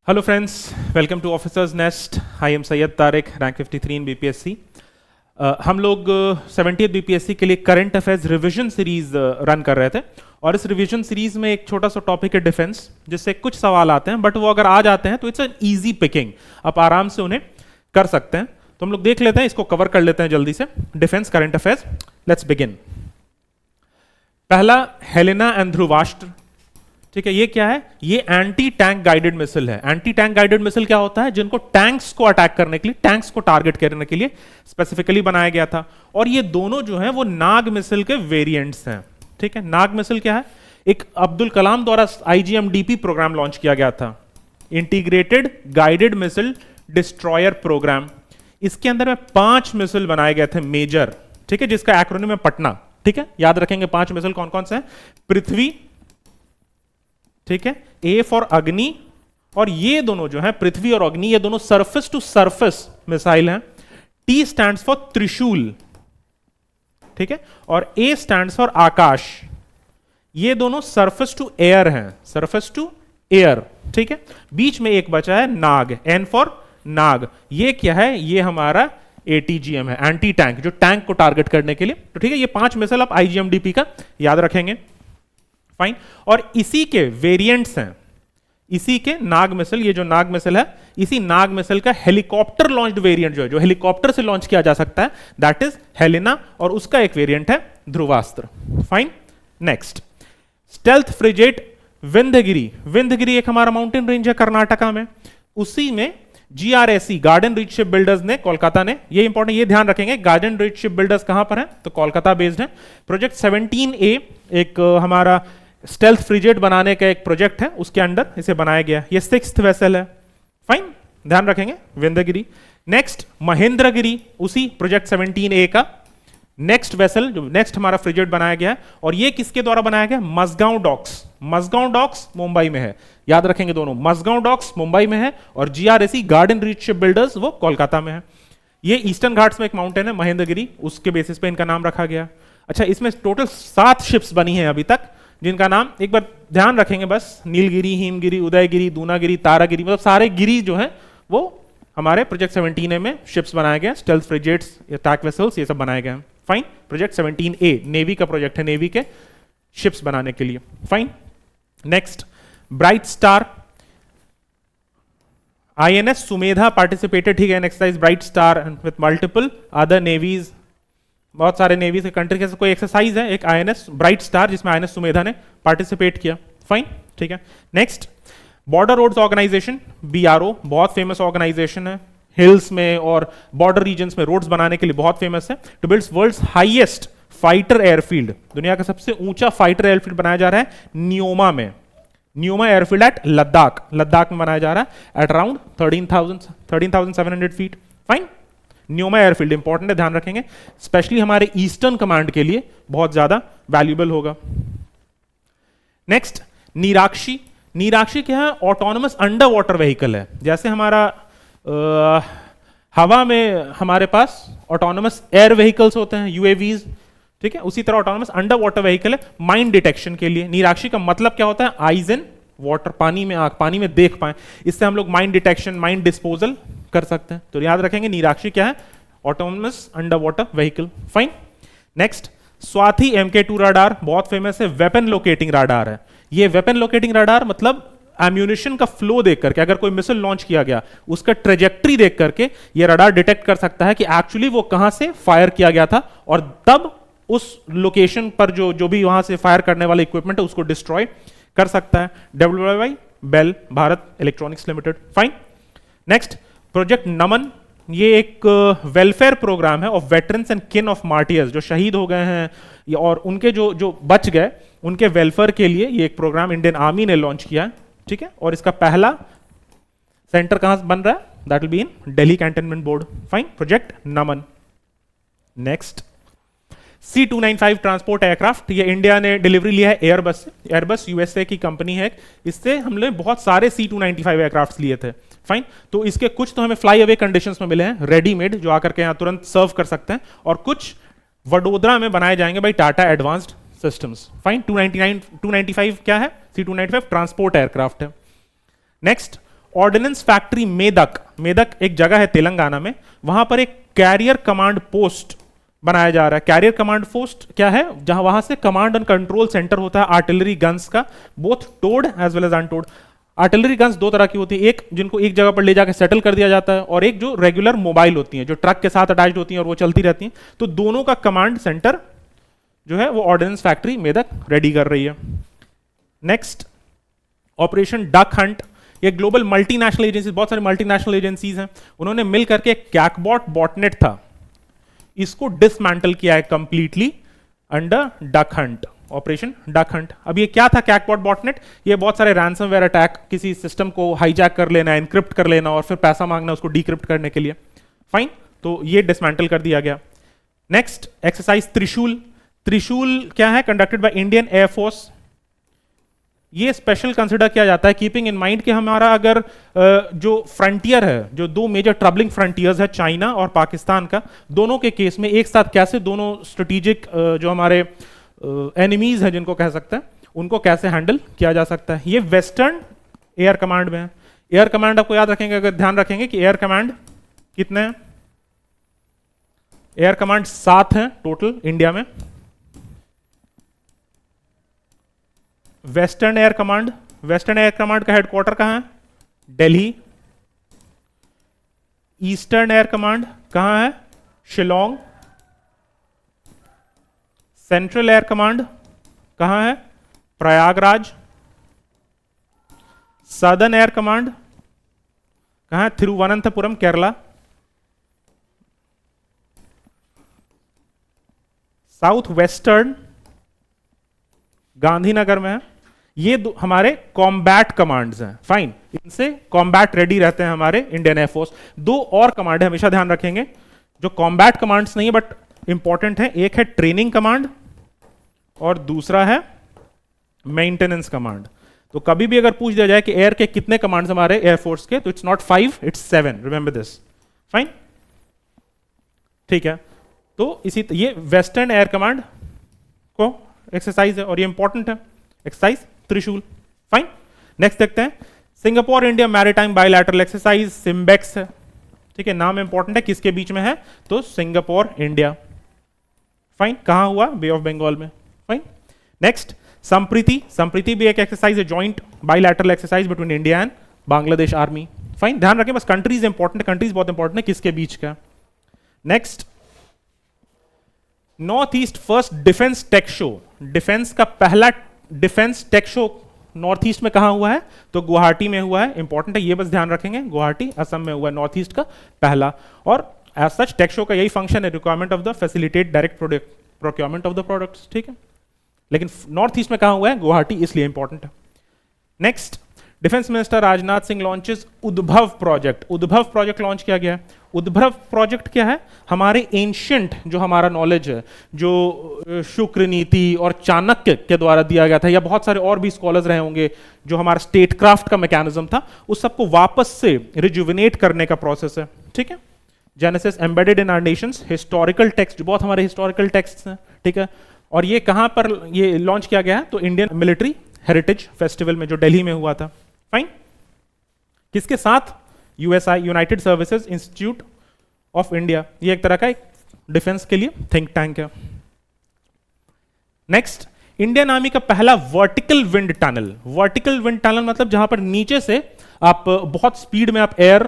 Hello friends, welcome to officers nest. I am Syed Tariq, rank 53 in BPSC. हम लोग 70th BPSC के लिए current affairs revision series run कर रहे थे और इस रिवीजन सीरीज में एक छोटा सा टॉपिक है डिफेंस, जिससे कुछ सवाल आते हैं बट वो अगर आ जाते हैं तो इट्स एन ईजी पिकिंग, आप आराम से उन्हें कर सकते हैं। तो हम लोग देख लेते हैं, इसको कवर कर लेते हैं जल्दी से। Defence current affairs, let's begin. पहला, हेलेना एंड ध्रुवाष्ट्र। ठीक है, ये क्या है? ये एंटी टैंक गाइडेड मिसाइल है। एंटी टैंक गाइडेड मिसाइल क्या होता है? जिनको टैंक्स को अटैक करने के लिए, टैंक्स को टारगेट करने के लिए स्पेसिफिकली बनाया गया था। और ये दोनों जो है वो नाग मिसाइल के वेरिएंट्स हैं। ठीक है, नाग मिसाइल क्या है? एक अब्दुल कलाम द्वारा आईजीएमडीपी प्रोग्राम लॉन्च किया गया था, integrated guided missile destroyer programme. इसके अंदर में 5 मिसाइल बनाए गए थे मेजर। ठीक है, जिसका एक्रोनिम है पटना। ठीक है, याद रखेंगे 5 मिसाइल कौन कौन से हैं? पृथ्वी, ठीक है, ए फॉर अग्नि, और ये दोनों जो है पृथ्वी और अग्नि, ये दोनों सरफेस टू सरफेस मिसाइल हैं। टी स्टैंड्स फॉर त्रिशूल, ठीक है, और ए स्टैंड्स फॉर आकाश। ये दोनों सरफेस टू एयर हैं, सरफेस टू एयर। ठीक है, बीच में एक बचा है नाग, एन फॉर नाग। ये क्या है? ये हमारा एटीजीएम है, एंटी टैंक, जो टैंक को टारगेट करने के लिए। तो ठीक है, ये 5 मिसाइल आप आईजीएमडीपी का याद रखेंगे। फाइन। और इसी के वेरिएंट्स हैं, इसी के नाग मिसाइल, ये जो नाग मिसाइल है, इसी नाग मिसाइल का हेलीकॉप्टर लॉन्च्ड वेरिएंट जो है, जो हेलीकॉप्टर से लॉन्च किया जा सकता है, दैट इज हेलेना, और उसका एक वेरिएंट है Dhruvastra. Fine. Next, stealth frigate Vindhyagiri. Vindhyagiri एक हमारा माउंटेन रेंज है कर्नाटका में, उसी में जीआरएसी, गार्डन रिच शिप बिल्डर्स ने, कोलकाता ने, ये इंपॉर्टेंट, ये ध्यान रखेंगे, गार्डन रिच शिप बिल्डर्स कहां पर है? तो कोलकाता बेस्ड है। प्रोजेक्ट 17A एक हमारा स्टेल्थ फ्रिगेट बनाने का एक प्रोजेक्ट है, उसके अंडर इसे बनाया गया। ये 6th वेसल है। फाइन, ध्यान रखेंगे विंध्यगिरी। नेक्स्ट, महेंद्रगिरी, उसी प्रोजेक्ट 17A का नेक्स्ट वेसल, जो नेक्स्ट हमारा फ्रिगेट बनाया गया है। और ये किसके द्वारा बनाया गया? मसगांव डॉक्स। मसगांव डॉक्स मुंबई में है, याद रखेंगे दोनों। मसगांव डॉक्स मुंबई में है और जीआरएसी गार्डन रीच शिप बिल्डर्स वो कोलकाता में है। ये ईस्टर्न घाट्स में एक माउंटेन है महेंद्रगिरी, उसके बेसिस पे इनका नाम रखा गया। अच्छा, इसमें टोटल 7 शिप्स बनी हैं अभी तक, जिनका नाम एक बार ध्यान रखेंगे बस, नीलगिरी, हिमगिरी, उदयगिरी, दूनागिरी, तारागिरी, मतलब सारे गिरी जो हैं वो हमारे प्रोजेक्ट 17A में शिप्स बनाए गए, स्टेल्थ फ्रिगेट्स, अटैक वेसल्स, ये सब बनाए गए हैं। फाइन। प्रोजेक्ट 17A नेवी का प्रोजेक्ट है, नेवी के शिप्स बनाने के लिए। Fine. Next, bright star, INS Sumedha participated, ठीक है, in exercise bright star with multiple other navies. बहुत सारे नेवी के कंट्री के कोई एक्सरसाइज है, एक आईएनएस ब्राइट स्टार, जिसमें आईएनएस सुमेधा ने पार्टिसिपेट किया। फाइन, ठीक है। Next, border roads organisation, BRO, बहुत फेमस ऑर्गेनाइजेशन है, हिल्स में और बॉर्डर रीजन्स में रोड्स बनाने के लिए बहुत फेमस है। To build world's highest fighter airfield, दुनिया का सबसे ऊंचा फाइटर एयरफील्ड बनाया जा रहा है न्योमा में। न्योमा एयरफील्ड एट लद्दाख, लद्दाख में बनाया जा रहा है, at around 13,700 feet. Fine. Nyoma airfield important है, ध्यान रखेंगे, स्पेशली हमारे ईस्टर्न कमांड के लिए बहुत ज्यादा वैल्यूएबल होगा। नेक्स्ट, नीराक्षी। नीराक्षी क्या है? ऑटोनोमस अंडर वाटर व्हीकल है। जैसे हमारा हवा में हमारे पास ऑटोनोमस एयर व्हीकल्स होते हैं, यूएवीज, ठीक है, उसी तरह ऑटोनोमस अंडर वाटर व्हीकल है माइन डिटेक्शन के लिए। नीराक्षी का मतलब क्या होता है? आइज इन वाटर, पानी में आंख, पानी में देख पाए, इससे हम लोग माइन डिटेक्शन, माइन डिस्पोजल कर सकते हैं। तो याद रखेंगे नीराक्षी क्या है? Autonomous under water vehicle. Fine. Next, Swati MK2 radar, बहुत फेमस है, वेपन लोकेटिंग राडार है। ये वेपन लोकेटिंग राडार मतलब एम्यूनिशन का फ्लो देख करके, अगर कोई मिसाइल लॉन्च किया गया, उसका ट्रेजेक्ट्री देख करके ये रडार डिटेक्ट कर सकता है कि एक्चुअली वो कहां से फायर किया गया था, और तब उस लोकेशन पर जो भी वहां से फायर करने वाला इक्विपमेंट है उसको डिस्ट्रॉय कर सकता है। Developed by BEL Bharat electronics limited. Fine. Next, project Naman, ये एक वेलफेयर प्रोग्राम है of veterans and kin of martyrs, जो शहीद हो गए हैं और उनके जो बच गए, उनके वेलफेयर के लिए ये एक प्रोग्राम इंडियन आर्मी ने लॉन्च किया है। ठीक है, और इसका पहला सेंटर कहां बन रहा है? That will be in Delhi cantonment board. Fine. Project Naman. Next, C295 transport aircraft, ये इंडिया ने डिलीवरी लिया है एयरबस से। एयरबस यूएसए की कंपनी है, इससे हमने बहुत सारे C295 एयरक्राफ्ट लिए थे। फाइन। तो इसके कुछ तो हमें फ्लाई अवे कंडीशंस में मिले हैं, रेडीमेड, जो आकर के यहां तुरंत सर्व कर सकते हैं, और कुछ वडोदरा में बनाए जाएंगे by Tata advanced systems. Fine. 295 क्या है? C295 ट्रांसपोर्ट एयरक्राफ्ट है। Next, ordnance factory Medak, Medak एक जगह है तेलंगाना में, वहां पर एक कैरियर कमांड पोस्ट बनाया जा रहा है। कैरियर कमांड पोस्ट क्या है? जहां वहां से कमांड एंड कंट्रोल सेंटर होता है आर्टिलरी गन्स का, both towed as well as untowed. Artillery guns दो तरह की होती है, एक जिनको एक जगह पर ले जाकर सेटल कर दिया जाता है, और एक जो रेगुलर मोबाइल होती हैं, जो ट्रक के साथ अटैच्ड होती हैं और वो चलती रहती हैं। तो दोनों का कमांड सेंटर जो है वो ऑर्डिनेंस फैक्ट्री मेदक रेडी कर रही है। Next, operation duck Hunt. ये ग्लोबल मल्टीनेशनल एजेंसी, बहुत सारी मल्टीनेशनल एजेंसीज हैं, उन्होंने मिल करके कैकबॉट बॉटनेट था, इसको डिसमेंटल किया है completely under duck Hunt, operation duck Hunt. अब ये क्या था कैकबॉट बॉटनेट? ये बहुत सारे रैंसमवेयर अटैक, किसी सिस्टम को हाईजैक कर लेना, एनक्रिप्ट कर लेना और फिर पैसा मांगना उसको डिक्रिप्ट करने के लिए। फाइन, तो ये डिसमेंटल कर दिया गया। नेक्स्ट, एक्सरसाइज त्रिशूल। त्रिशूल क्या है? Conducted by Indian air force. ये स्पेशल कंसिडर किया जाता है कीपिंग इन माइंड कि हमारा अगर जो फ्रंटियर है, जो दो मेजर ट्रबलिंग फ्रंटियर्स है चाइना और पाकिस्तान का, दोनों के केस में एक साथ कैसे दोनों स्ट्रेटेजिक जो हमारे एनिमीज हैं जिनको कह सकते हैं, उनको कैसे हैंडल किया जा सकता है। ये वेस्टर्न एयर कमांड में है। एयर कमांड आपको याद रखेंगे, अगर ध्यान रखेंगे कि एयर कमांड कितने हैं? एयर कमांड 7 हैं टोटल इंडिया में। Western air command, western air command का हेडक्वार्टर कहां है? दिल्ली। ईस्टर्न एयर कमांड कहां है? शिलोंग। सेंट्रल एयर कमांड कहां है? प्रयागराज। सदर्न एयर कमांड कहां है? तिरुवनंतपुरम, केरला। साउथ वेस्टर्न गांधीनगर में है। ये हमारे कॉम्बैट कमांड्स हैं। फाइन, इनसे कॉम्बैट रेडी रहते हैं हमारे इंडियन एयरफोर्स। दो और कमांड है, हमेशा ध्यान रखेंगे, जो कॉम्बैट कमांड्स नहीं है बट इंपॉर्टेंट है। एक है ट्रेनिंग कमांड और दूसरा है मेंटेनेंस कमांड। तो कभी भी अगर पूछ दिया जाए कि एयर के कितने कमांड्स हमारे एयरफोर्स के, तो it's not 5, it's 7, remember this. Fine, ठीक है। तो इसी ये वेस्टर्न एयर कमांड को एक्सरसाइज है और ये इंपॉर्टेंट है एक्सरसाइज त्रिशूल। फाइन, नेक्स्ट देखते हैं Singapore India maritime bilateral exercise, SIMBEX है। ठीक है, नाम इंपॉर्टेंट है, किसके बीच में है? तो सिंगापुर इंडिया। फाइन, कहां हुआ? बे ऑफ बंगाल में। Fine, next Sampriti. संप्रीति भी एक एक्सरसाइज है, joint bilateral exercise between India and Bangladesh army. Fine, ध्यान रखें बस, कंट्रीज इंपॉर्टेंट है, कंट्रीज बहुत इंपॉर्टेंट है, किसके बीच का। Next, north east first defence tech show. Defence का पहला defence tech show north east में कहां हुआ है? तो गुवाहाटी में हुआ है। इंपॉर्टेंट है, ये बस ध्यान रखेंगे, गुवाहाटी असम में हुआ है नॉर्थ ईस्ट का पहला। और एज सच टेक शो का यही फंक्शन है, requirement of the facilitate direct procurement of the products. ठीक है, लेकिन नॉर्थ ईस्ट में कहां हुआ है? गुवाहाटी, इसलिए इंपॉर्टेंट है। Next, defence minister Rajnath Singh launches उद्भव प्रोजेक्ट। उद्भव प्रोजेक्ट लॉन्च किया गया है। उद्भव प्रोजेक्ट क्या है? हमारे एंशियंट जो हमारा नॉलेज है, जो शुक्र नीति और चाणक्य के द्वारा दिया गया था, या बहुत सारे और भी स्कॉलर्स रहे होंगे, जो हमारा स्टेट क्राफ्ट का मैकेनिज्म था, उस सबको वापस से रिजुविनेट करने का प्रोसेस है। ठीक है, genesis embedded in our nations, historical text, बहुत हमारे हिस्टोरिकल टेक्स्ट हैं। ठीक है, और ये कहां पर ये लॉन्च किया गया है? तो इंडियन मिलिट्री हेरिटेज फेस्टिवल में, जो दिल्ली में हुआ था। फाइन, किसके साथ? USI, United services institute of India. ये एक तरह का एक डिफेंस के लिए थिंक टैंक है। नेक्स्ट, इंडियन आर्मी का पहला vertical wind tunnel. Vertical wind tunnel मतलब जहां पर नीचे से आप बहुत स्पीड में आप एयर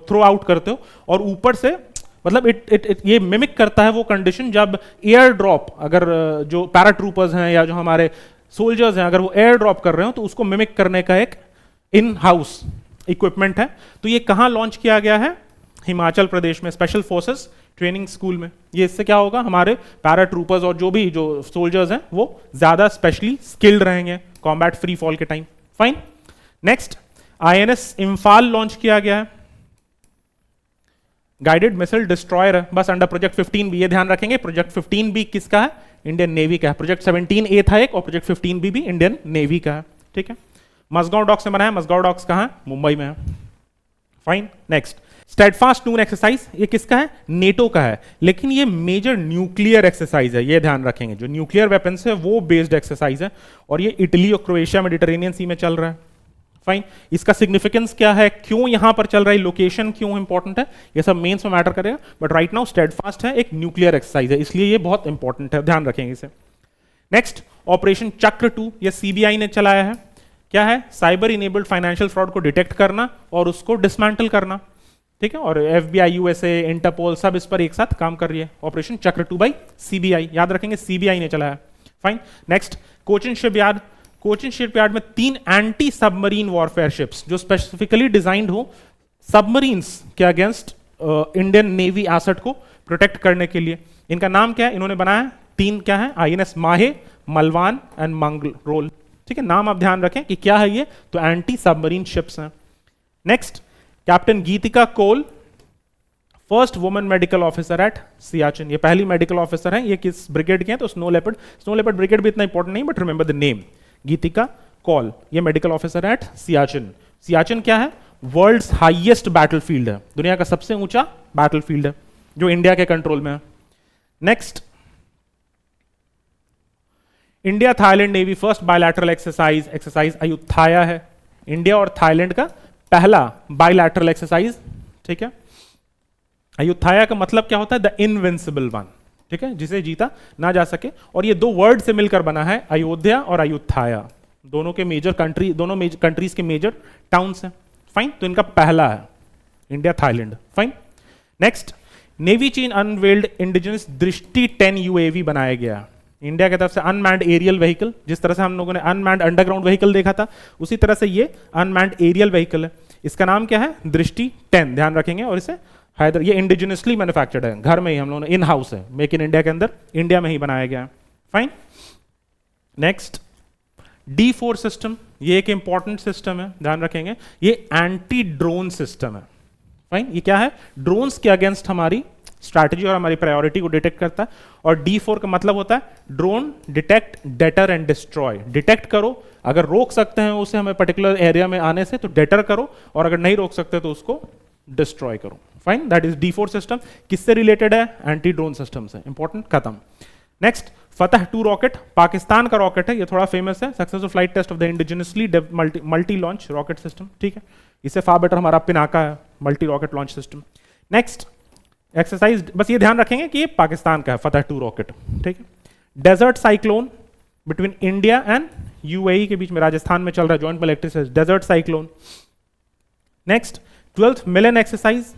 थ्रो आउट करते हो और ऊपर से, मतलब ये मिमिक करता है वो कंडीशन जब एयर ड्रॉप, अगर जो पैराट्रूपर्स हैं या जो हमारे सोल्जर्स हैं, अगर वो एयर ड्रॉप कर रहे हो तो उसको मिमिक करने का एक इन हाउस इक्विपमेंट है। तो ये कहां लॉन्च किया गया है? हिमाचल प्रदेश में, स्पेशल फोर्सेस ट्रेनिंग स्कूल में। ये इससे क्या होगा? हमारे पैराट्रूपर्स और जो भी जो सोल्जर्स हैं वो ज्यादा स्पेशली स्किल्ड रहेंगे कॉम्बैट फ्री फॉल के time. Fine, next, INS Imphal launch किया गया है। गाइडेड मिसाइल डिस्ट्रॉयर है, बस अंडर प्रोजेक्ट 15B। ये ध्यान रखेंगे, प्रोजेक्ट 15B किसका है? इंडियन नेवी का है। प्रोजेक्ट 17A था एक, और प्रोजेक्ट 15B भी इंडियन नेवी का है। ठीक है, मसगांव डॉक्स में बना है। मसगांव डॉक्स कहां है? मुंबई में है। फाइन, नेक्स्ट, स्टेडफास्ट नून एक्सरसाइज, ये किसका है? नेटो का है, लेकिन ये मेजर न्यूक्लियर एक्सरसाइज है। ये ध्यान रखेंगे, जो न्यूक्लियर वेपन्स है वो बेस्ड एक्सरसाइज है, और ये इटली और क्रोएशिया मेडिटेरेनियन सी में चल रहा है। फाइन। इसका सिग्निफिकेंस क्या है, क्यों यहां पर चल रहा है, लोकेशन क्यों इंपॉर्टेंट है, ये सब मेंस में मैटर करेगा। बट राइट नाउ स्टेडफास्ट है, एक न्यूक्लियर एक्सरसाइज है, इसलिए ये बहुत इंपॉर्टेंट है, ध्यान रखेंगे इसे। नेक्स्ट ऑपरेशन चक्र 2, ये सीबीआई ने चलाया है। क्या है, साइबर इनेबल्ड फाइनेंशियल फ्रॉड को डिटेक्ट करना और उसको डिसमेंटल करना, ठीक है। और एफबीआई, यूएसए, इंटरपोल सब इस पर एक साथ काम कर रही है। ऑपरेशन चक्र 2 बाई सीबीआई, याद रखेंगे सीबीआई ने चलाया। Fine. Next Cochin shipyard, Cochin shipyard में 3 एंटी सबमरीन वॉरफेयर शिप्स जो स्पेसिफिकली डिजाइंड हो सबमरीन्स के अगेंस्ट इंडियन नेवी एसेट को प्रोटेक्ट करने के लिए। इनका नाम क्या है, इन्होंने बनाया 3, क्या है, आईएनएस माहे, मलवान एंड मंगरोल, ठीक है। नाम आप ध्यान रखें कि क्या है ये, तो एंटी सबमरीन शिप्स हैं। Next captain Geetika Koul, first women medical officer at Siachen, ये पहली मेडिकल ऑफिसर हैं। ये किस ब्रिगेड के हैं, तो स्नो लेपर्ड ब्रिगेड भी इतना इंपॉर्टेंट नहीं, but remember the name, Geetika Kaul, ये medical officer at Siachen. Siachen क्या है, वर्ल्ड्स हाईएस्ट बैटलफील्ड है, दुनिया का सबसे ऊंचा बैटलफील्ड है जो इंडिया के कंट्रोल में है। Next India Thailand navy first bilateral exercise Ayutthaya है, इंडिया और थाईलैंड का पहला बायलैटरल एक्सरसाइज, ठीक है। अयुत्थाया का मतलब क्या होता है, द इनविंसिबल वन, ठीक है, जिसे जीता ना जा सके। और ये 2 वर्ड से मिलकर बना है, अयोध्या और अयुत्थाया, दोनों के मेजर कंट्री, दोनों कंट्रीज के मेजर टाउन्स हैं। फाइन, तो इनका पहला है India Thailand. Fine. Next navy चीन अनवेल्ड इंडिजिनस दृष्टि 10 यूएवी बनाया गया, इंडिया की तरफ से अनमैन्ड एरियल व्हीकल। जिस तरह से हम लोगों ने अनमैन्ड अंडरग्राउंड व्हीकल देखा था, उसी तरह से ये अनमैन्ड एरियल व्हीकल है। इसका नाम क्या है, दृष्टि 10, ध्यान रखेंगे। और इसे हैदर, ये इंडिजिनसली मैन्युफैक्चर्ड है, घर में ही हम लोगों ने, इन हाउस है, मेक इन इंडिया के अंदर इंडिया में ही बनाया गया है। फाइन। नेक्स्ट D4 सिस्टम, ये एक इंपॉर्टेंट सिस्टम है, ध्यान रखेंगे, ये एंटी ड्रोन सिस्टम है। फाइन, ये क्या है, ड्रोन्स के अगेंस्ट हमारी स्ट्रैटेजी और हमारी प्रायोरिटी को डिटेक्ट करता है। और D4 का मतलब होता है drone detect, debtor and destroy. Detect करो, अगर रोक सकते हैं उसे हमें पर्टिकुलर एरिया में आने से तो डेटर करो, और अगर नहीं रोक सकते तो उसको डिस्ट्रॉय करो। Fine, that is D4 system. किससे रिलेटेड है, एंटी ड्रोन सिस्टम से। इंपॉर्टेंट, खत्म। नेक्स्ट फतह 2 रॉकेट, पाकिस्तान का रॉकेट है, ये थोड़ा फेमस है, successful flight test of the indigenously multi launch rocket system, ठीक है। इससे फार बेटर हमारा पिनाका है, multi rocket launch system. Next exercise, बस ये ध्यान रखेंगे कि ये पाकिस्तान का है, फतह 2 रॉकेट, ठीक है। Desert cyclone between India and UAE के बीच में राजस्थान में चल रहा है, joint military exercise, desert cyclone. Next 12th Milan exercise,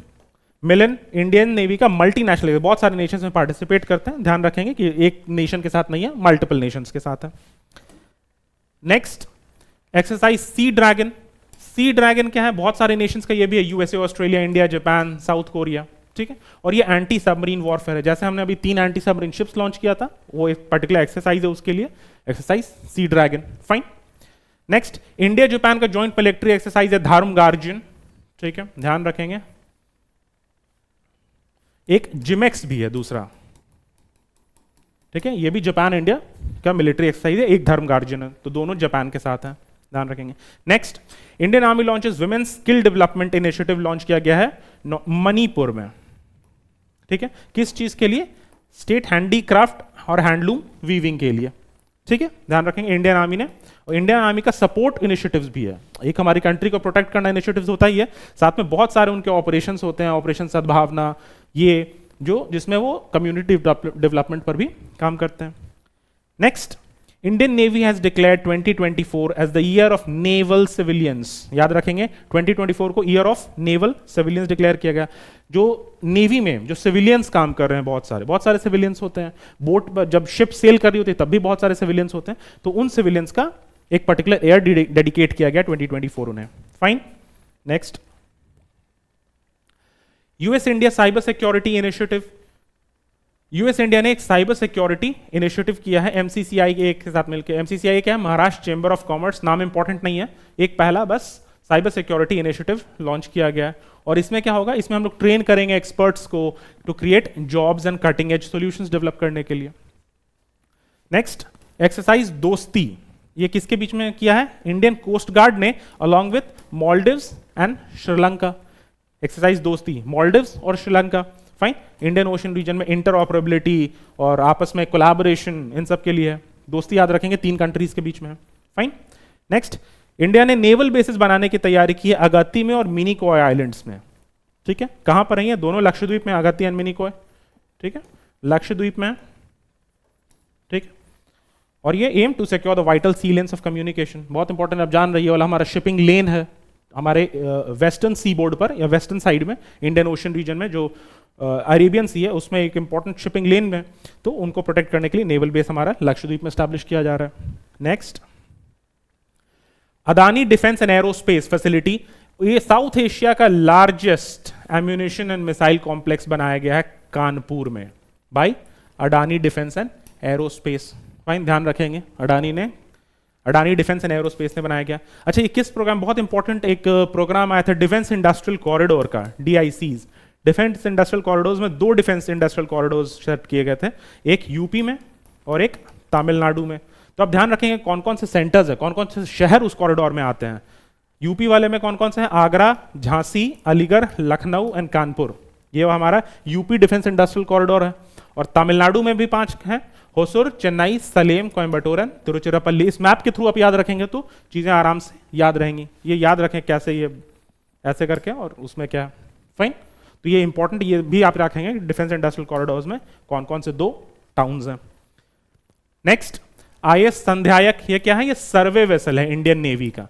Milan Indian navy का मल्टीनेशनल, बहुत सारे नेशंस में पार्टिसिपेट करते हैं, ध्यान रखेंगे कि एक नेशन के साथ नहीं है, मल्टीपल नेशंस के साथ है। Next exercise sea dragon, sea dragon क्या है, बहुत सारे नेशंस का ये भी है, USA, Australia, India, Japan, south Korea, ठीक है। और ये एंटी सबमरीन वॉरफेयर है, जैसे हमने अभी 3 एंटी सबमरीन शिप्स लॉन्च किया था, वो एक पर्टिकुलर एक्सरसाइज है उसके लिए, exercise sea dragon. Fine. Next India Japan का जॉइंट मिलिट्री एक्सरसाइज है धर्म गार्जियन, ठीक है, ध्यान रखेंगे। एक जिमेक्स भी है दूसरा, ठीक है, ये भी जापान इंडिया का मिलिट्री एक्सरसाइज है, एक धर्म गार्जियन है, तो दोनों जापान के साथ हैं, ध्यान रखेंगे। Next Indian army launches women skill development initiative launch किया गया है मणिपुर में, ठीक है। किस चीज के लिए, स्टेट हैंडीक्राफ्ट और हैंडलूम वीविंग के लिए, ठीक है, ध्यान रखेंगे इंडियन आर्मी ने। और इंडियन आर्मी का सपोर्ट इनिशिएटिव्स भी है, एक हमारी कंट्री को प्रोटेक्ट करना इनिशिएटिव्स होता ही है, साथ में बहुत सारे उनके ऑपरेशंस होते हैं, ऑपरेशन सद्भावना, ये जो जिसमें वो कम्युनिटी डेवलपमेंट पर भी काम करते हैं। Next Indian navy has declared 2024 as the year of naval civilians, याद रखेंगे 2024 को year of naval civilians declare किया गया। जो नेवी में जो सिविलियंस काम कर रहे हैं, बहुत सारे सिविलियंस होते हैं, बोट पर जब शिप सेल कर रही होती है तब भी बहुत सारे सिविलियंस होते हैं, तो उन सिविलियंस का एक पर्टिकुलर ईयर डेडिकेट किया गया 2024 उन्हें। Fine. Next US India cyber security initiative, US India ने एक साइबर सिक्योरिटी इनिशिएटिव किया है एमसीसीआई के साथ मिलकर। एमसीसीआई क्या है, महाराष्ट्र चेंबर ऑफ कॉमर्स, नाम इंपॉर्टेंट नहीं है, एक पहला बस साइबर सिक्योरिटी इनिशिएटिव लॉन्च किया गया है। और इसमें क्या होगा, इसमें हम लोग ट्रेन करेंगे एक्सपर्ट्स को to create jobs and cutting edge solutions develop करने के लिए। नेक्स्ट एक्सरसाइज दोस्ती, ये किसके बीच में किया है, इंडियन कोस्ट गार्ड ने along with Maldives and Sri Lanka. Exercise Dosti Maldives और Sri Lanka, fine. Indian ocean region में इंटरऑपरेबिलिटी और आपस में कोलैबोरेशन, इन सब के लिए है। दोस्ती याद रखेंगे 3 कंट्रीज के बीच में है, फाइन। नेक्स्ट इंडिया ने नेवल बेसिस बनाने की तैयारी की है अगाती में और मिनिकॉय आइलैंड्स में। ठीक है, कहां पर है ये दोनों? लक्षद्वीप में, अगाती एंड मिनिकॉय। ठीक है, लक्षद्वीप में। ठीक, और ये aim to secure the vital sea lanes of communication, बहुत इंपॉर्टेंट, आप जान रही है, वाला हमारा शिपिंग लेन है हमारे वेस्टर्न सी बोर्ड पर या वेस्टर्न साइड में, इंडियन ओशन रीजन में, जो अरेबियन सी है उसमें एक इंपॉर्टेंट शिपिंग लेन में, तो उनको प्रोटेक्ट करने के लिए नेवल बेस हमारा लक्षद्वीप में स्टैब्लिश किया जा रहा है। Next, Adani defence and aerospace facility, ये साउथ एशिया का largest ammunition and missile complex बनाया गया है कानपुर में by Adani defence and aerospace. Fine, ध्यान रखेंगे, अडानी डिफेंस एंड एरोस्पेस ने बनाया गया। अच्छा, ये किस प्रोग्राम, बहुत इंपॉर्टेंट एक प्रोग्राम आया था डिफेंस इंडस्ट्रियल कॉरिडोर का, DICs, डिफेंस इंडस्ट्रियल कॉरिडोर्स में 2 डिफेंस इंडस्ट्रियल कॉरिडोर्स सेट किए गए थे, एक यूपी में और एक तमिलनाडु में। तो आप ध्यान रखेंगे कौन कौन से सेंटर्स है, कौन कौन से शहर उस कॉरिडोर में आते हैं। यूपी वाले में कौन कौन से हैं? आगरा, झांसी, अलीगढ़, लखनऊ एंड कानपुर, ये हमारा यूपी डिफेंस इंडस्ट्रियल कॉरिडोर है। और तमिलनाडु में भी 5 हैं, होसुर, चेन्नई, सलेम, कोयम्बटूर एंड तिरुचिरापल्ली। इस मैप के थ्रू आप याद रखेंगे तो चीजें आराम से याद रहेंगी। ये याद रखें कैसे, ये ऐसे करके, और उसमें क्या, फाइन। तो ये इंपॉर्टेंट, ये भी आप रखेंगे डिफेंस इंडस्ट्रियल कॉरिडोर्स में कौन कौन से 2 टाउन्स हैं। नेक्स्ट, IS संध्यायक, ये क्या है? ये सर्वे वेसल है इंडियन नेवी का,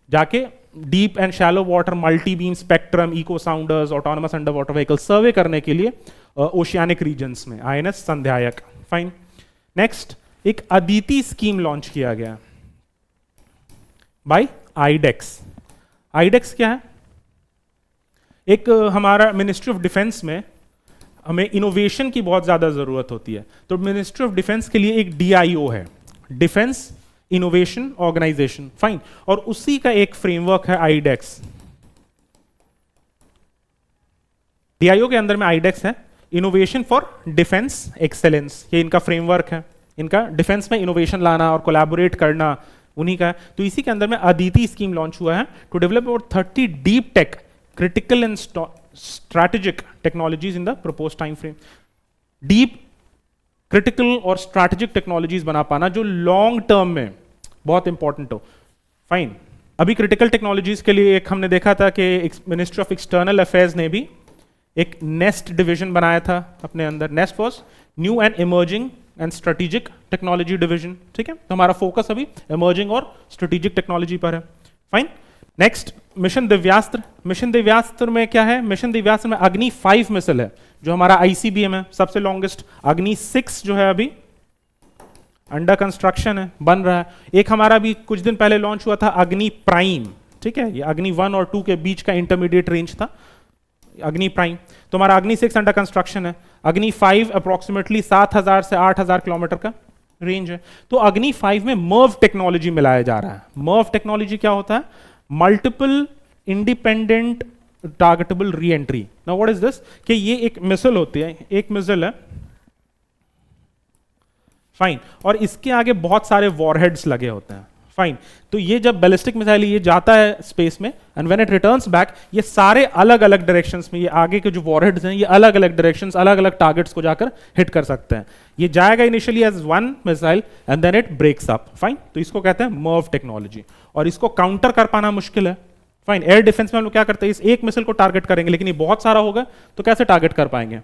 जाके deep and shallow water, multi beam spectrum, echo sounders, autonomous under water vehicle survey करने के लिए ओशियानिक रीजन्स में, INS संध्यायक। फाइन। नेक्स्ट, एक अदिति स्कीम लॉन्च किया गया बाय आईडेक्स। आईडेक्स क्या है? एक हमारा मिनिस्ट्री ऑफ डिफेंस में हमें इनोवेशन की बहुत ज्यादा जरूरत होती है, तो मिनिस्ट्री ऑफ डिफेंस के लिए एक DIO है, डिफेंस इनोवेशन ऑर्गेनाइजेशन। फाइन, और उसी का एक फ्रेमवर्क है आईडेक्स। DIO के अंदर में आईडेक्स है, इनोवेशन फॉर डिफेंस एक्सेलेंस, ये इनका फ्रेमवर्क है। इनका डिफेंस में इनोवेशन लाना और कोलैबोरेट करना उन्हीं का है। तो इसी के अंदर में अदिति स्कीम लॉन्च हुआ है to develop about 30 deep tech critical and strategic technologies in the propose time frame. Deep critical और स्ट्रैटेजिक टेक्नोलॉजीज बना पाना जो लॉन्ग टर्म में बहुत इंपॉर्टेंट हो। फाइन, अभी क्रिटिकल टेक्नोलॉजीज के लिए एक हमने देखा था कि मिनिस्ट्री ऑफ एक्सटर्नल अफेयर्स ने भी एक नेस्ट डिवीजन बनाया था अपने अंदर। Nest was new and emerging and strategic technology division. ठीक है, तो हमारा फोकस अभी इमर्जिंग और स्ट्रेटेजिक टेक्नोलॉजी पर है। Fine. Next, mission Divyastra. Mission Divyastra में क्या है? मिशन दिव्यास्त्र में अग्नि 5 मिसाइल है जो हमारा ICBM है, सबसे लॉन्गेस्ट। अग्नि 6 जो है अभी अंडर कंस्ट्रक्शन है, बन रहा है। एक हमारा भी कुछ दिन पहले लॉन्च हुआ था अग्नि प्राइम। ठीक है, ये अग्नि 1 और 2 के बीच का इंटरमीडिएट रेंज था अग्नि प्राइम। तो हमारा अग्नि 6 अंडर कंस्ट्रक्शन है। अग्नि 5 अप्रोक्सीमेटली 7000 से 8000 किलोमीटर का रेंज है। तो अग्नि 5 में मर्व टेक्नोलॉजी मिलाया जा रहा है। मर्व टेक्नोलॉजी क्या होता है? Multiple independent targetable re entry. Now what is this? कि ये एक मिसाइल होती है, एक मिसाइल है, फाइन, और इसके आगे बहुत सारे वॉरहेड्स लगे होते हैं। फाइन, तो ये जब बैलिस्टिक मिसाइल ये जाता है स्पेस में and when it returns back, ये सारे अलग अलग डायरेक्शंस में, ये आगे के जो वॉरहेड्स हैं ये अलग अलग डायरेक्शंस, अलग अलग टारगेट्स को जाकर हिट कर सकते हैं। ये जाएगा initially as one missile and then it breaks up. Fine, तो इसको कहते हैं मर्व टेक्नोलॉजी, और इसको काउंटर कर पाना मुश्किल है। फाइन, एयर डिफेंस में हम लोग क्या करते हैं? इस एक मिसाइल को टारगेट करेंगे, लेकिन ये बहुत सारा होगा तो कैसे टारगेट कर पाएंगे?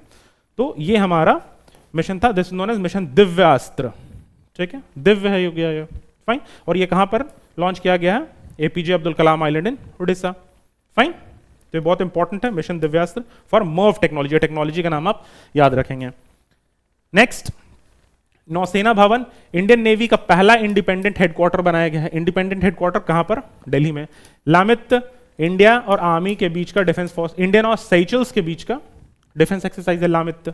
तो ये हमारा मिशन था, this known as mission Divyastra. ठीक है, दिव्य है ये। फाइन, और ये कहां पर लॉन्च किया गया है? APJ Abdul Kalam island in Orissa. Fine, तो ये बहुत इंपॉर्टेंट है mission Divyastra for Merv technology. Technology का नाम आप याद रखेंगे। नेक्स्ट, नौसेना भवन, इंडियन नेवी का पहला इंडिपेंडेंट हेडक्वार्टर बनाया गया है। इंडिपेंडेंट हेडक्वार्टर कहां पर? दिल्ली में। लामित, इंडिया और आर्मी के बीच का डिफेंस फोर्स, इंडियन और सेचल्स के बीच का डिफेंस एक्सरसाइज है लामित।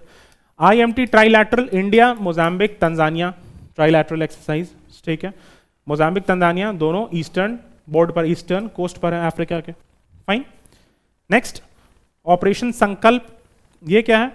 IMT trilateral, India, Mozambique, Tanzania trilateral exercise. ठीक है, मोजाम्बिक तंजानिया दोनों ईस्टर्न बॉर्डर पर, ईस्टर्न कोस्ट पर है अफ्रीका के। फाइन। नेक्स्ट, ऑपरेशन संकल्प, ये क्या है?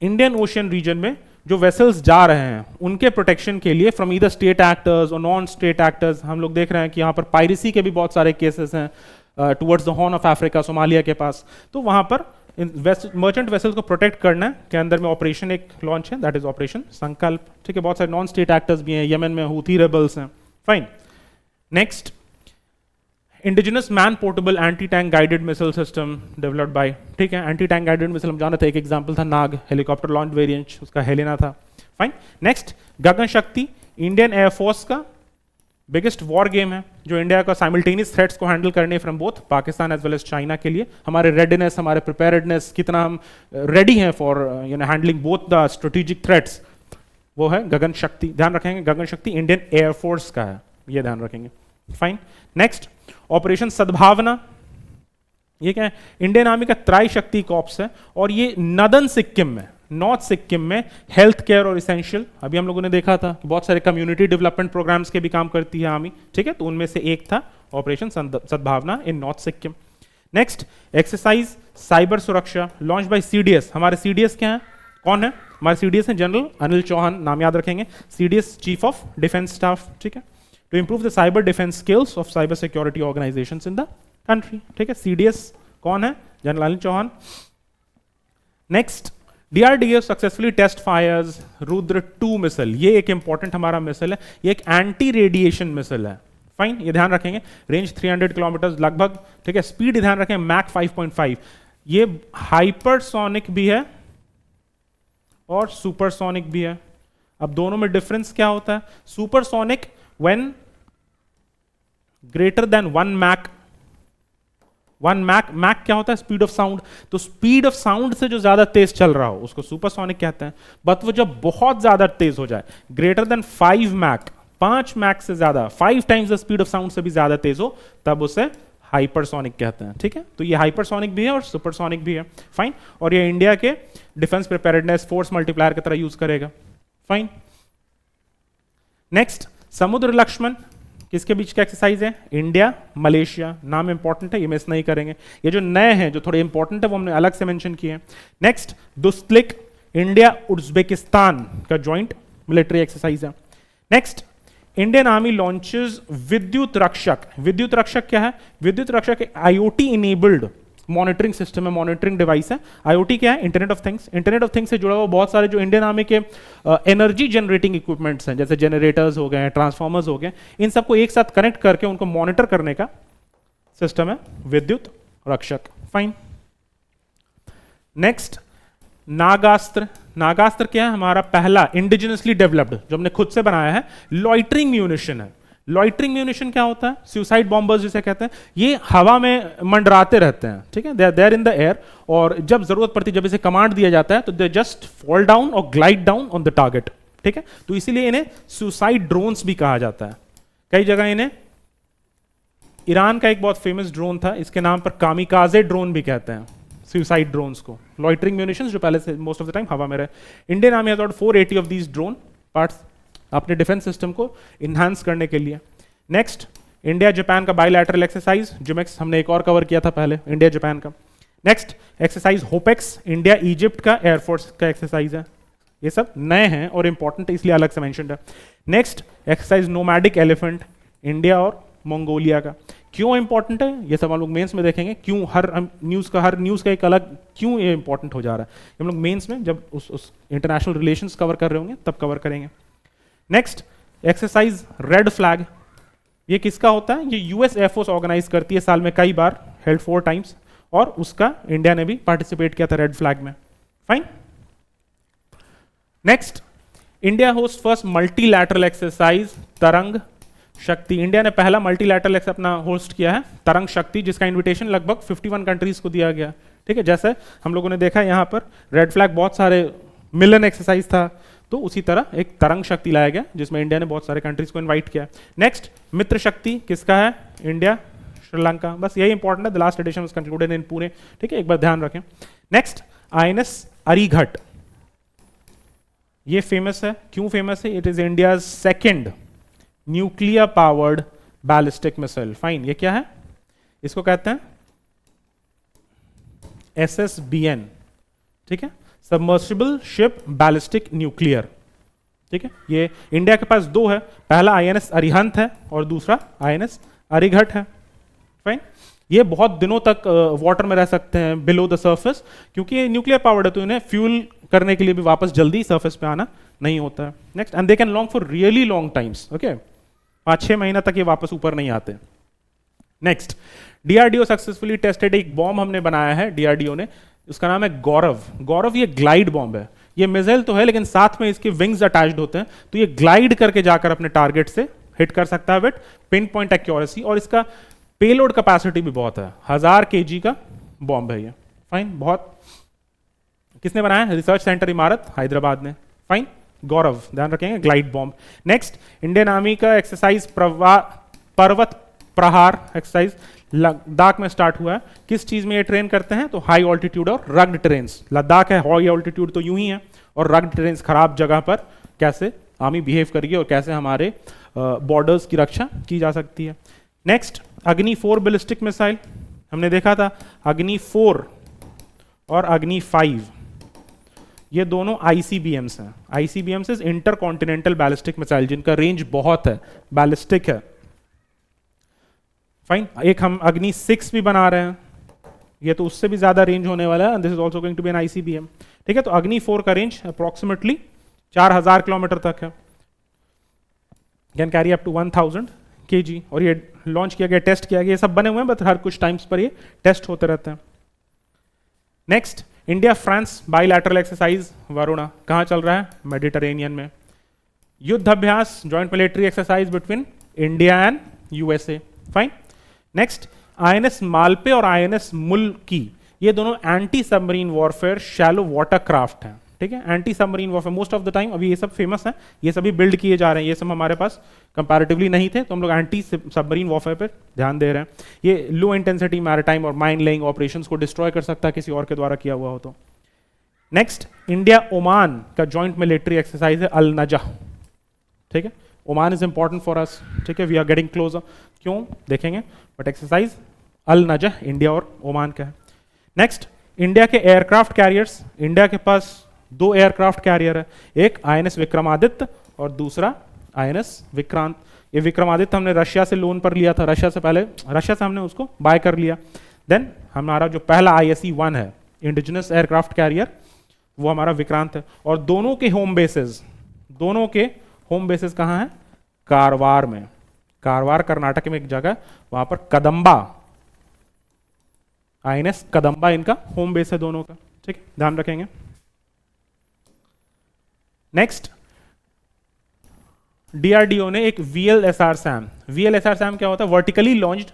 इंडियन ओशियन रीजन में जो वेसल्स जा रहे हैं उनके प्रोटेक्शन के लिए फ्रॉम ईदर स्टेट एक्टर्स और नॉन स्टेट एक्टर्स। हम लोग देख रहे हैं कि यहाँ पर पायरेसी के भी बहुत सारे केसेस हैं towards the horn of Africa, Somalia के पास। तो वहां पर मर्चेंट वेसल्स को प्रोटेक्ट करना के अंदर में ऑपरेशन एक लॉन्च है, दैट इज ऑपरेशन संकल्प। ठीक है, बहुत सारे नॉन स्टेट एक्टर्स भी हैं, यमन में हूथी रेबल्स हैं। Fine. Next, indigenous man portable anti tank guided missile system developed by, ठीक है, एंटी टैंक गाइडेड मिसाइल हम जाना था, एक एग्जांपल था नाग हेलीकॉप्टर लॉन्च वेरिएंट, उसका हेलेना था। Fine. Next, Gagan Shakti Indian air force का बिगेस्ट वॉर गेम है, जो इंडिया का साइमल्टेनियस थ्रेट्स को हैंडल करने from both Pakistan as well as China के लिए, हमारे रेडीनेस, हमारे प्रिपेयर्डनेस, कितना हम रेडी हैं for handling both the strategic threats, वो है गगन शक्ति। ध्यान रखेंगे गगन शक्ति इंडियन एयरफोर्स का है, ये ध्यान रखेंगे। फाइन। नेक्स्ट, ऑपरेशन सद्भावना, ये क्या है, इंडियन आर्मी का त्राई शक्ति कॉर्प्स है, और ये नदन सिक्किम में, नॉर्थ सिक्किम में हेल्थ केयर और इसेंशियल, अभी हम लोगों ने देखा था कि बहुत सारे कम्युनिटी डेवलपमेंट प्रोग्राम्स के भी काम करती है आर्मी, ठीक है, तो उनमें से एक था operation Sadbhavana in north Sikkim. Next, exercise cyber Suraksha launch by CDS. हमारे सीडीएस क्या है, कौन है हमारे सीडीएस हैं, जनरल अनिल चौहान, नाम याद रखेंगे, CDS chief of defence staff, ठीक है, to improve the cyber defence skills of cyber security organisations in the country, ठीक है, सीडीएस कौन है, general Anil Chauhan. Next, DRDO successfully test fires Rudra 2 missile, ये एक इंपॉर्टेंट हमारा मिसाइल है, ये एक एंटी रेडिएशन मिसाइल है। फाइन, ये ध्यान रखेंगे, रेंज 300 किलोमीटर लगभग, ठीक है, स्पीड ध्यान रखें मैक 5.5, ये हाइपरसोनिक भी है और सुपरसोनिक भी है। अब दोनों में डिफरेंस क्या होता है, supersonic when greater than 1 mach, 1 mach, mach क्या होता है, स्पीड ऑफ साउंड, तो स्पीड ऑफ साउंड से जो ज्यादा तेज चल रहा हो उसको सुपरसोनिक कहते हैं। बट वो जब बहुत ज्यादा तेज हो जाए, ग्रेटर देन 5 मैक, 5 मैक से ज्यादा, 5 times the speed of sound से भी ज्यादा तेज हो, तब उसे हाइपरसोनिक कहते हैं, ठीक है, तो ये हाइपरसोनिक भी है और सुपरसोनिक भी है। फाइन, और ये इंडिया के डिफेंस प्रिपेयर्डनेस फोर्स मल्टीप्लायर की तरह यूज करेगा। फाइन। नेक्स्ट, समुद्र लक्ष्मण किसके बीच का एक्सरसाइज है, इंडिया मलेशिया, नाम इंपॉर्टेंट है, ये मिस नहीं करेंगे, ये जो नए हैं जो थोड़े इंपॉर्टेंट है वो हमने अलग से मेंशन किए हैं। नेक्स्ट, दुस्तलिक इंडिया उज्बेकिस्तान का ज्वाइंट मिलिट्री एक्सरसाइज है। नेक्स्ट, इंडियन आर्मी लॉन्चेस विद्युत रक्षक। विद्युत रक्षक क्या है, विद्युत रक्षक आईओटी इनेबल्ड मॉनिटरिंग सिस्टम है, मॉनिटरिंग डिवाइस है। आईओटी क्या है, internet of things, internet of things से जुड़ा हुआ बहुत सारे जो इंडियन आर्मी के एनर्जी जनरेटिंग इक्विपमेंट्स हैं, जैसे जनरेटर्स हो गए, ट्रांसफॉर्मर्स हो गए, इन सबको एक साथ कनेक्ट करके उनको मॉनिटर करने का सिस्टम है विद्युत रक्षक। फाइन। नेक्स्ट, नागास्त्र। नागास्त्र क्या है, हमारा पहला इंडिजिनसली डेवलप्ड जो हमने खुद से बनाया है लॉइटरिंग म्यूनिशन है। लॉइटरिंग म्यूनिशन क्या होता है, सुसाइड बॉम्बर्स जिसे कहते हैं, ये हवा में मंडराते रहते हैं, ठीक है, they are in the air, और जब जरूरत पड़ती है, जब इसे कमांड दिया जाता है तो दे जस्ट फॉल डाउन और glide down on the target, ठीक है, तो इसीलिए इन्हें सुसाइड ड्रोन्स भी कहा जाता है। कई जगह इन्हें, ईरान का एक बहुत फेमस ड्रोन था, इसके नाम पर कामिकाजे ड्रोन भी कहते हैं, सुसाइड ड्रोन्स को, लॉइटरिंग म्यूनिशंस जो पहले से मोस्ट ऑफ द टाइम हवा में रहे। Indian army has about 480 of these drone parts अपने डिफेंस सिस्टम को इन्हांस करने के लिए। नेक्स्ट, इंडिया जापान का बायलैटरल एक्सरसाइज जुमेक्स, हमने एक और कवर किया था पहले, इंडिया जापान का। नेक्स्ट, एक्सरसाइज होपेक्स, इंडिया इजिप्ट का एयरफोर्स का एक्सरसाइज है। ये सब नए हैं और इंपॉर्टेंट इसलिए अलग से मेंशन्ड है। Next, exercise nomadic elephant, India और मंगोलिया का। क्यों इंपॉर्टेंट है ये सब हम लोग मेंस में देखेंगे, क्यों हर न्यूज़ का एक अलग क्यों ये इंपॉर्टेंट हो जा रहा है, हम लोग मेंस में जब उस इंटरनेशनल रिलेशंस कवर कर रहे होंगे तब कवर करेंगे। नेक्स्ट, एक्सरसाइज रेड फ्लैग, ये किसका होता है, ये यूएस एयरफोर्स ऑर्गेनाइज करती है साल में कई बार, हेल्ड 4 टाइम्स, और उसका इंडिया ने भी पार्टिसिपेट किया था रेड फ्लैग में। Fine. Next, India host first multilateral exercise तरंग शक्ति। इंडिया ने पहला मल्टीलैटरल एक्स अपना होस्ट किया है तरंग शक्ति, जिसका इन्विटेशन लगभग 51 कंट्रीज को दिया गया, ठीक है, जैसे हम लोगों ने देखा यहाँ पर रेड फ्लैग बहुत सारे मिलन एक्सरसाइज था, तो उसी तरह एक तरंग शक्ति लाया गया जिसमें इंडिया ने बहुत सारे कंट्रीज को इनवाइट किया। नेक्स्ट, मित्र शक्ति किसका है, इंडिया श्रीलंका, बस यही इंपॉर्टेंट है, the last addition was concluded in Pune, ठीक है, एक बार ध्यान रखें। नेक्स्ट, आईएनएस अरिघट, ये फेमस है, क्यों फेमस है, it is India second nuclear powered ballistic missile. Fine, ये क्या है, इसको कहते हैं SSBN, ठीक है, सबमर्सिबल शिप बैलिस्टिक न्यूक्लियर, ठीक है, ये इंडिया के पास 2 है, पहला आईएनएस अरिहंत है और दूसरा आईएनएस अरिघट है। फाइन, ये बहुत दिनों तक वाटर में रह सकते हैं बिलो द सरफेस, क्योंकि ये न्यूक्लियर पावर्ड है, तो इन्हें फ्यूल करने के लिए भी वापस जल्दी सरफेस पे आना नहीं होता है। Next, and they can long for really long times, okay, 5-6 महीना तक ये वापस ऊपर नहीं आते। नेक्स्ट, डीआरडीओ सक्सेसफुली टेस्टेड एक बॉम्ब हमने बनाया है डीआरडीओ ने, उसका नाम है गौरव। गौरव ये ग्लाइड बॉम्ब है, ये मिसाइल तो है लेकिन साथ में इसके विंग्स अटैच्ड होते हैं, तो ये ग्लाइड करके जाकर अपने टारगेट से हिट कर सकता है विद पिन पॉइंट एक्यूरेसी, और इसका पेलोड कैपेसिटी भी बहुत है, 1000 kg का बॉम्ब है ये। फाइन, बहुत किसने बनाया है? रिसर्च सेंटर इमारत हैदराबाद ने। फाइन, गौरव, ध्यान रखेंगे, glide bomb. Next, Indian army का एक्सरसाइज पर्वत प्रहार एक्सरसाइज लद्दाख में स्टार्ट हुआ है। किस चीज में ये ट्रेन करते हैं? तो हाई ऑल्टीट्यूड और रग्ड टेरेन्स। लद्दाख है, हाई ऑल्टीट्यूड तो यूं ही है, और रग्ड टेरेन्स, खराब जगह पर कैसे आर्मी बिहेव करेगी और कैसे हमारे बॉर्डर्स की रक्षा की जा सकती है। नेक्स्ट, अग्नि 4 बैलिस्टिक मिसाइल, हमने देखा था अग्नि 4 और अग्नि 5, ये दोनों आईसीबीएम्स हैं। ICBMs is inter continental ballistic missile, जिनका रेंज बहुत है, बैलिस्टिक है। फाइन, एक हम अग्नि 6 भी बना रहे हैं, ये तो उससे भी ज्यादा रेंज होने वाला है, this is also going to be an ICBM. ठीक है, तो अग्नि 4 का रेंज अप्रोक्सीमेटली 4000 किलोमीटर तक है, can carry up to 1000 kg, और ये लॉन्च किया गया, टेस्ट किया गया, ये सब बने हुए हैं, बट हर कुछ टाइम्स पर ये टेस्ट होते रहते हैं। Next, India France bilateral exercise Varuna, कहां चल रहा है? मेडिटरेनियन में। युद्ध अभ्यास, joint military exercise between India and USA. Fine. Next, INS Malpe और आईएनएस मुल्की, ये दोनों anti submarine warfare shallow water craft हैं। ठीक है, anti submarine warfare most of the time अभी ये सब फेमस है, ये सभी बिल्ड किए जा रहे हैं, ये सब हमारे पास कंपैरेटिवली नहीं थे, तो हम लोग एंटी सबमरीन वॉरफेयर पर ध्यान दे रहे हैं। ये लो इंटेंसिटी मैरिटाइम और माइन लेइंग ऑपरेशंस को डिस्ट्रॉय कर सकता है किसी और के द्वारा किया हुआ हो तो। नेक्स्ट, इंडिया ओमान का जॉइंट मिलिट्री एक्सरसाइज है अल नजह। ठीक है, Oman is important for us. ठीक है, वी आर गेटिंग क्लोजर, क्यों देखेंगे, बट एक्सरसाइज अल नजह इंडिया और ओमान का है। नेक्स्ट, इंडिया के एयरक्राफ्ट कैरियर्स, इंडिया के पास 2 एयरक्राफ्ट कैरियर है, एक आईएनएस विक्रमादित्य और दूसरा आईएनएस विक्रांत। ये विक्रमादित्य हमने रशिया से लोन पर लिया था, रशिया से हमने उसको बाय कर लिया। देन हमारा जो पहला ISE-1 है इंडिजिनस एयरक्राफ्ट कैरियर, वो हमारा विक्रांत है, और दोनों के होम बेसेस कहाँ हैं? कारवार में। कारवार कर्नाटक में एक जगह, वहां पर कदंबा, आईएनएस कदंबा इनका होम बेस है दोनों का। ठीक, ध्यान रखेंगे। नेक्स्ट, डीआरडीओ ने एक VLSR SAM क्या होता है? Vertically launched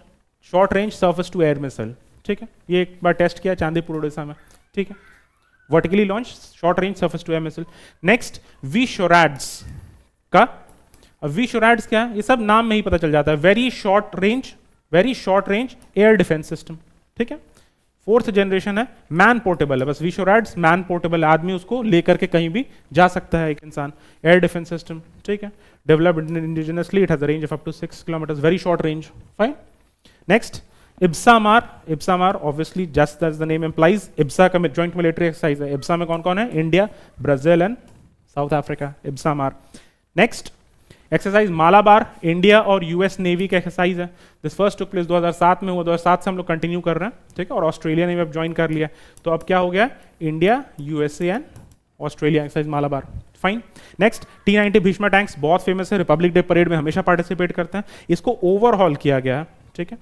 short range surface to air missile. ठीक है, ये एक बार टेस्ट किया चांदीपुर उड़ीसा में। ठीक है, vertically launch short range surface to air missile. Next, VSHORADS का, VSHORADS क्या है? ये सब नाम में ही पता चल जाता है, very short range air defence system. ठीक है, 4th जनरेशन है, मैन पोर्टेबल है, बस VSHORADS मैन पोर्टेबल, आदमी उसको लेकर के कहीं भी जा सकता है, एक इंसान। एयर डिफेंस सिस्टम, ठीक है, developed indigenously, it has a range of up to 6 kilometre, very short range. Fine. Next, IBSAMAR obviously just as the name implies, IBSA का जॉइंट मिलिट्री एक्सरसाइज है। IBSA में कौन कौन है? India, Brazil and South Africa, IBSAMAR। Next, exercise Malabar, India और US navy का exercise है। This first took place 2007 में हुआ, 2007 से हम लोग कंटिन्यू कर रहे हैं। ठीक है, और ऑस्ट्रेलिया ने भी अब ज्वाइन कर लिया, तो अब क्या हो गया? India, USA and Australia exercise Malabar. Fine. Next, T-90 Bheeshma tanks बहुत फेमस है, रिपब्लिक डे परेड में हमेशा पार्टिसिपेट करते हैं, इसको ओवरहॉल किया गया है। ठीक है,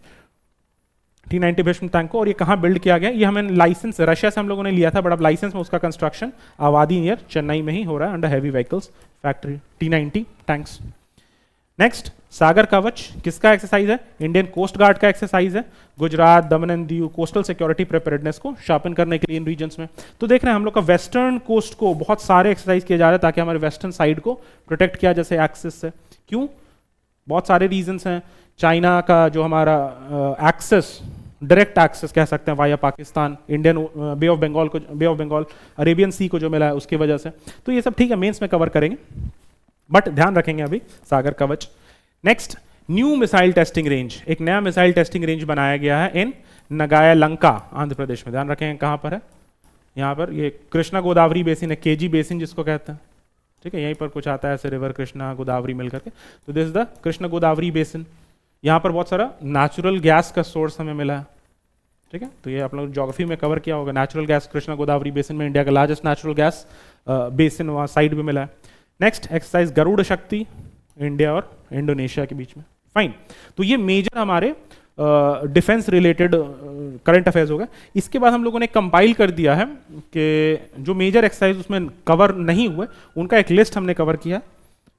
T-90 भीष्म टैंक को, और ये कहाँ बिल्ड किया गया? ये हमें लाइसेंस रशिया से हम लोगों ने लिया था, बट अब लाइसेंस में उसका कंस्ट्रक्शन आवादी नियर चेन्नई में ही हो रहा है, under heavy vehicles factory, T-90 tanks. Next, Sagar Kavach किसका एक्सरसाइज है? इंडियन कोस्ट गार्ड का एक्सरसाइज है, Gujarat, Daman and Diu coastal security preparedness को शार्पन करने के लिए इन रीजन्स में। तो देख रहे हैं हम लोग का वेस्टर्न कोस्ट को बहुत सारे एक्सरसाइज किए जा रहे हैं ताकि हमारे वेस्टर्न साइड को प्रोटेक्ट किया जैसे एक्सेस से। क्यों? बहुत सारे रीजन्स हैं। चाइना का जो हमारा एक्सेस, डायरेक्ट एक्सेस कह सकते हैं via Pakistan, Indian bay of Bengal, Arabian sea को जो मिला है उसकी वजह से, तो ये सब ठीक है, मेंस में कवर करेंगे, बट ध्यान रखेंगे अभी सागर कवच। Next, new missile testing range, एक नया मिसाइल टेस्टिंग रेंज बनाया गया है इन नगायालंका, आंध्र प्रदेश में। ध्यान रखेंगे कहां पर है? यहाँ पर, ये कृष्णा गोदावरी बेसिन है, केजी बेसिन जिसको कहते हैं। ठीक है, यहीं पर कुछ आता है ऐसे रिवर कृष्णा गोदावरी मिलकर के, तो this is the Krishna Godavari basin. यहाँ पर बहुत सारा नेचुरल गैस का सोर्स हमें मिला है। ठीक है, तो ये आप लोग ज्योग्राफी में कवर किया होगा, natural gas Krishna Godavari basin में, इंडिया का लार्जेस्ट नेचुरल गैस बेसिन वहाँ साइड में मिला है। नेक्स्ट, एक्सरसाइज गरुड़ शक्ति, इंडिया और इंडोनेशिया के बीच में। फाइन, तो ये मेजर हमारे डिफेंस रिलेटेड करंट अफेयर्स हो गए। इसके बाद हम लोगों ने कंपाइल कर दिया है कि जो मेजर एक्सरसाइज उसमें कवर नहीं हुए उनका एक लिस्ट हमने कवर किया है,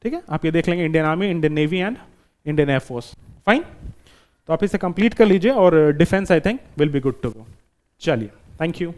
ठीक है। आप ये देख लेंगे, Indian army, Indian navy and Indian air force. Fine, तो आप इसे कंप्लीट कर लीजिए और defence I think will be good to go. चलिए, थैंक यू।